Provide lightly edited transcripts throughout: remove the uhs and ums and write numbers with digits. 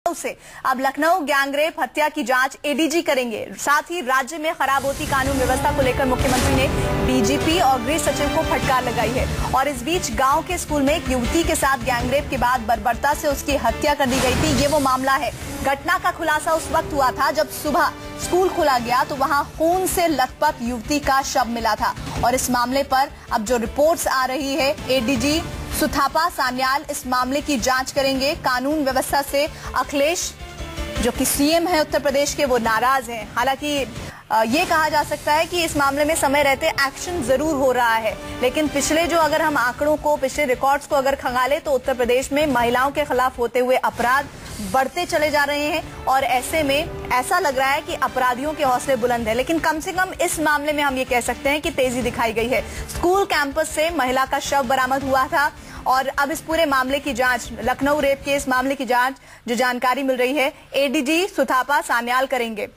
से अब लखनऊ गैंगरेप हत्या की जांच एडीजी करेंगे। साथ ही राज्य में खराब होती कानून व्यवस्था को लेकर मुख्यमंत्री ने डीजीपी और गृह सचिव को फटकार लगाई है। और इस बीच गांव के स्कूल में एक युवती के साथ गैंगरेप के बाद बर्बरता से उसकी हत्या कर दी गई थी। ये वो मामला है। घटना का खुलासा उस वक्त हुआ था जब सुबह स्कूल खोला गया तो वहां खून से लथपथ युवती का शव मिला था। और इस मामले पर अब जो रिपोर्ट्स आ रही है, एडीजी सुथापा सान्याल इस मामले की जांच करेंगे। कानून व्यवस्था से अखिलेश जो कि सीएम है उत्तर प्रदेश के, वो नाराज हैं। हालांकि ये कहा जा सकता है कि इस मामले में समय रहते एक्शन जरूर हो रहा है, लेकिन पिछले जो अगर हम आंकड़ों को, पिछले रिकॉर्ड्स को अगर खंगाले तो उत्तर प्रदेश में महिलाओं के खिलाफ होते हुए अपराध बढ़ते चले जा रहे हैं। और ऐसे में ऐसा लग रहा है कि अपराधियों के हौसले बुलंद है, लेकिन कम से कम इस मामले में हम ये कह सकते हैं कि तेजी दिखाई गई है। स्कूल कैंपस से महिला का शव बरामद हुआ था और अब इस पूरे मामले की जांच, लखनऊ रेप के इस मामले की जांच, जो जानकारी मिल रही है, एडीजी सुथापा सान्याल करेंगे।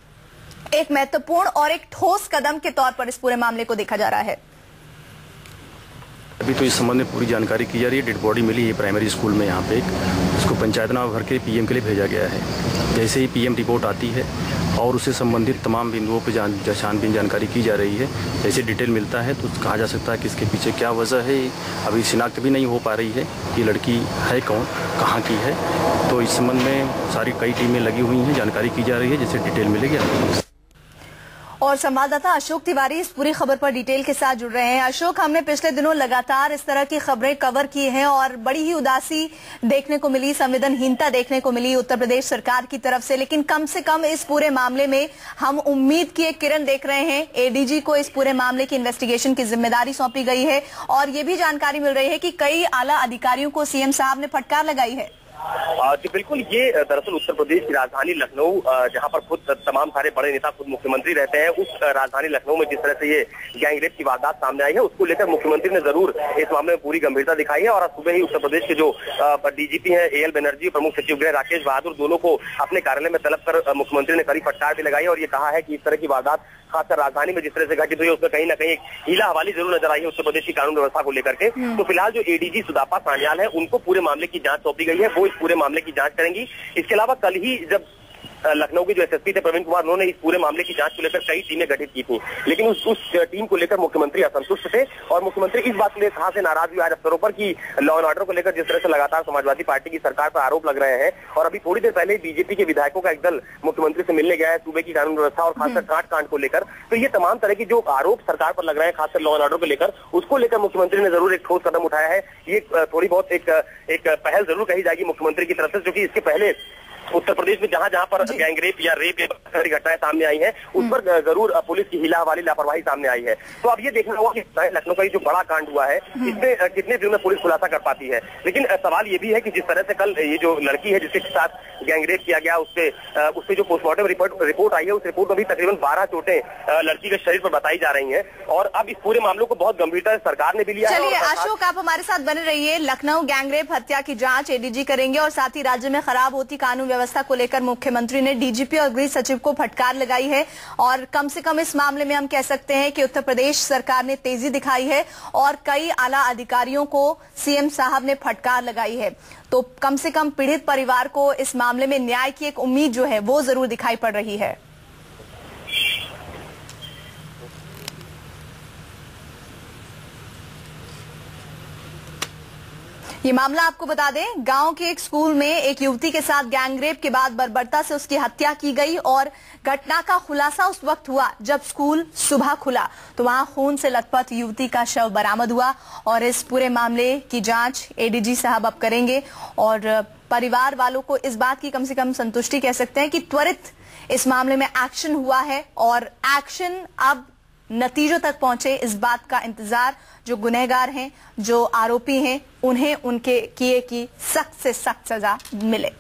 एक महत्वपूर्ण और एक ठोस कदम के तौर पर इस पूरे मामले को देखा जा रहा है। अभी तो इस संबंध में पूरी जानकारी की जा रही है। डेड बॉडी मिली है प्राइमरी स्कूल में, यहाँ पे उसको पंचायतनामा भर के पीएम के लिए भेजा गया है। जैसे ही पीएम रिपोर्ट आती है और उससे संबंधित तमाम बिंदुओं पर छानबीन जानकारी की जा रही है। जैसे डिटेल मिलता है तो कहा जा सकता है कि इसके पीछे क्या वजह है। अभी शिनाख्त भी नहीं हो पा रही है कि लड़की है कौन, कहाँ की है। तो इस संबंध में सारी कई टीमें लगी हुई हैं, जानकारी की जा रही है। जैसे डिटेल मिलेगी। और संवाददाता अशोक तिवारी इस पूरी खबर पर डिटेल के साथ जुड़ रहे हैं। अशोक, हमने पिछले दिनों लगातार इस तरह की खबरें कवर की हैं और बड़ी ही उदासी देखने को मिली, संवेदनहीनता देखने को मिली उत्तर प्रदेश सरकार की तरफ से, लेकिन कम से कम इस पूरे मामले में हम उम्मीद की एक किरण देख रहे हैं। एडीजी को इस पूरे मामले की इन्वेस्टिगेशन की जिम्मेदारी सौंपी गई है और ये भी जानकारी मिल रही है कि कई आला अधिकारियों को सीएम साहब ने फटकार लगाई है। जी बिल्कुल, ये दरअसल उत्तर प्रदेश की राजधानी लखनऊ, जहां पर खुद तमाम सारे बड़े नेता, खुद मुख्यमंत्री रहते हैं, उस राजधानी लखनऊ में जिस तरह से ये गैंगरेप की वारदात सामने आई है, उसको लेकर मुख्यमंत्री ने जरूर इस मामले में पूरी गंभीरता दिखाई है। और आज सुबह ही उत्तर प्रदेश के जो डीजीपी हैं एएल बनर्जी, प्रमुख सचिव गृह राकेश बहादुर, दोनों को अपने कार्यालय में तलब कर मुख्यमंत्री ने कड़ी फटकार भी लगाई और ये कहा है कि इस तरह की वारदात खासकर राजधानी में जिस तरह से घटित हुई है उसमें कहीं ना कहीं एक हीला हवाली जरूर नजर आई है उत्तर प्रदेश की कानून व्यवस्था को लेकर के। तो फिलहाल जो एडीजी सुथापा सान्याल है, उनको पूरे मामले की जांच सौंपी गई है, वो इस पूरे मामले की जांच करेंगी। इसके अलावा कल ही जब लखनऊ के जो एसएसपी थे प्रवीण कुमार, उन्होंने इस पूरे मामले की जांच को लेकर कई टीमें गठित की थी, लेकिन उस टीम को लेकर मुख्यमंत्री असंतुष्ट थे। और मुख्यमंत्री इस बात को लेकर कहां से नाराज हुए आज अफसरों पर कि लॉ एंड ऑर्डर को लेकर जिस तरह से लगातार समाजवादी पार्टी की सरकार पर आरोप लग रहे हैं। और अभी थोड़ी देर पहले बीजेपी के विधायकों का एक दल मुख्यमंत्री से मिलने गया है सूबे की कानून व्यवस्था और खासकर काट कांड को लेकर। तो ये तमाम तरह के जो आरोप सरकार पर लग रहे हैं, खासकर लॉ एंड ऑर्डर को लेकर, उसको लेकर मुख्यमंत्री ने जरूर एक ठोस कदम उठाया है। ये थोड़ी बहुत एक पहल जरूर कही जाएगी मुख्यमंत्री की तरफ से, जो कि इसके पहले उत्तर प्रदेश में जहां जहां पर गैंगरेप या रेप घटनाएं सामने आई हैं, उस पर जरूर पुलिस की हिला हवाली लापरवाही सामने आई है। तो अब ये देखना होगा कि लखनऊ का जो बड़ा कांड हुआ है, इसमें कितने दिनों में पुलिस खुलासा कर पाती है। लेकिन सवाल ये भी है कि जिस तरह से कल ये जो लड़की है जिसके साथ गैंगरेप किया गया, उससे जो पोस्टमार्टम रिपोर्ट आई है, उस रिपोर्ट में भी तकरीबन 12 चोटें लड़की के शरीर पर बताई जा रही है। और अब इस पूरे मामले को बहुत गंभीरता से सरकार ने भी लिया है। चलिए अशोक, आप हमारे साथ बने रहिए। लखनऊ गैंगरेप हत्या की जांच एडीजी करेंगे और साथ ही राज्य में खराब होती कानून व्यवस्था को लेकर मुख्यमंत्री ने डीजीपी और गृह सचिव को फटकार लगाई है। और कम से कम इस मामले में हम कह सकते हैं कि उत्तर प्रदेश सरकार ने तेजी दिखाई है और कई आला अधिकारियों को सीएम साहब ने फटकार लगाई है। तो कम से कम पीड़ित परिवार को इस मामले में न्याय की एक उम्मीद जो है वो जरूर दिखाई पड़ रही है। ये मामला आपको बता दें, गांव के एक स्कूल में एक युवती के साथ गैंगरेप के बाद बर्बरता से उसकी हत्या की गई और घटना का खुलासा उस वक्त हुआ जब स्कूल सुबह खुला तो वहां खून से लथपथ युवती का शव बरामद हुआ। और इस पूरे मामले की जांच एडीजी साहब अब करेंगे और परिवार वालों को इस बात की कम से कम संतुष्टि कह सकते हैं कि त्वरित इस मामले में एक्शन हुआ है और एक्शन अब नतीजों तक पहुंचे, इस बात का इंतजार जो गुनहगार हैं, जो आरोपी हैं, उन्हें उनके किए की सख्त से सख्त सजा मिले।